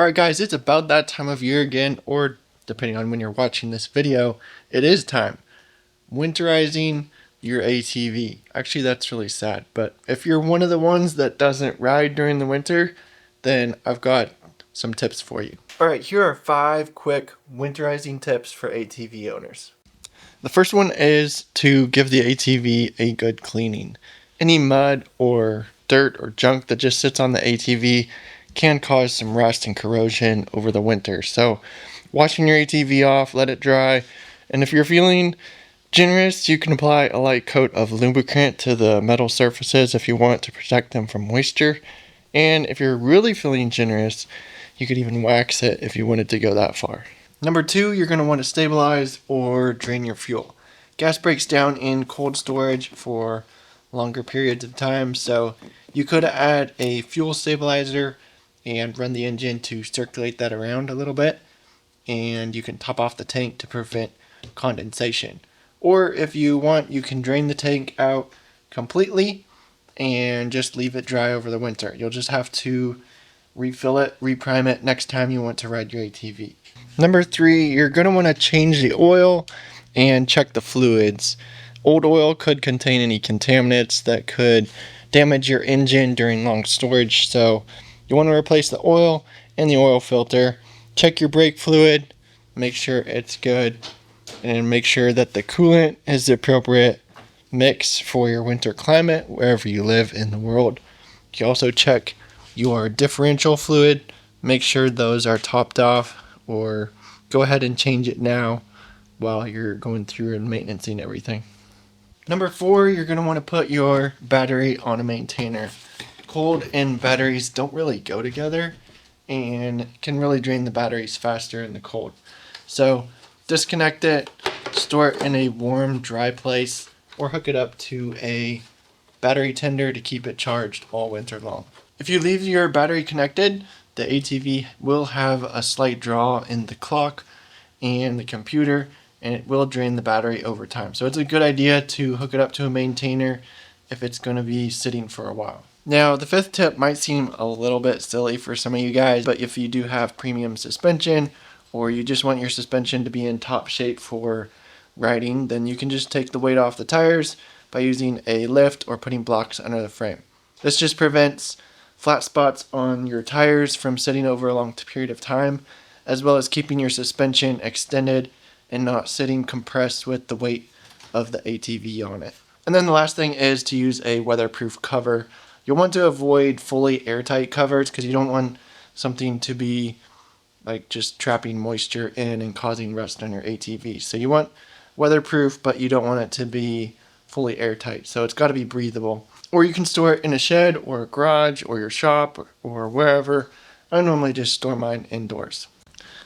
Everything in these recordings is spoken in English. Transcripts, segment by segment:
Alright guys, it's about that time of year again, or depending on when you're watching this video, it is time. Winterizing your ATV. Actually, that's really sad, but if you're one of the ones that doesn't ride during the winter, then I've got some tips for you. Alright, here are 5 quick winterizing tips for ATV owners. The first one is to give the ATV a good cleaning. Any mud or dirt or junk that just sits on the ATV can cause some rust and corrosion over the winter. So washing your ATV off, let it dry, and if you're feeling generous, you can apply a light coat of lubricant to the metal surfaces if you want to protect them from moisture. And if you're really feeling generous, you could even wax it if you wanted to go that far. Number 2, you're going to want to stabilize or drain your fuel. Gas breaks down in cold storage for longer periods of time, so you could add a fuel stabilizer and run the engine to circulate that around a little bit, and you can top off the tank to prevent condensation. Or if you want, you can drain the tank out completely and just leave it dry over the winter. You'll just have to refill it, reprime it next time you want to ride your ATV. Number 3, you're going to want to change the oil and check the fluids. Old oil could contain any contaminants that could damage your engine during long storage, so you want to replace the oil and the oil filter. Check your brake fluid, make sure it's good, and make sure that the coolant is the appropriate mix for your winter climate wherever you live in the world. You can also check your differential fluid, make sure those are topped off, or go ahead and change it now while you're going through and maintaining everything. Number 4, you're going to want to put your battery on a maintainer. Cold and batteries don't really go together and can really drain the batteries faster in the cold. So disconnect it, store it in a warm, dry place, or hook it up to a battery tender to keep it charged all winter long. If you leave your battery connected, the ATV will have a slight draw in the clock and the computer, and it will drain the battery over time. So it's a good idea to hook it up to a maintainer if it's going to be sitting for a while. Now, the 5th tip might seem a little bit silly for some of you guys, but if you do have premium suspension, or you just want your suspension to be in top shape for riding, then you can just take the weight off the tires by using a lift or putting blocks under the frame. This just prevents flat spots on your tires from sitting over a long period of time, as well as keeping your suspension extended and not sitting compressed with the weight of the ATV on it. And then the last thing is to use a weatherproof cover. You'll want to avoid fully airtight covers because you don't want something to be like just trapping moisture in and causing rust on your ATV. So you want weatherproof, but you don't want it to be fully airtight. So it's got to be breathable. Or you can store it in a shed or a garage or your shop or wherever. I normally just store mine indoors.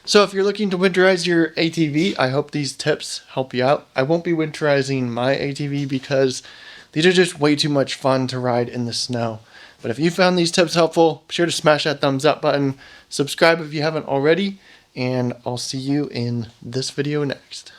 So if you're looking to winterize your ATV, I hope these tips help you out. I won't be winterizing my ATV because these are just way too much fun to ride in the snow. But if you found these tips helpful, be sure to smash that thumbs up button, subscribe if you haven't already, and I'll see you in this video next.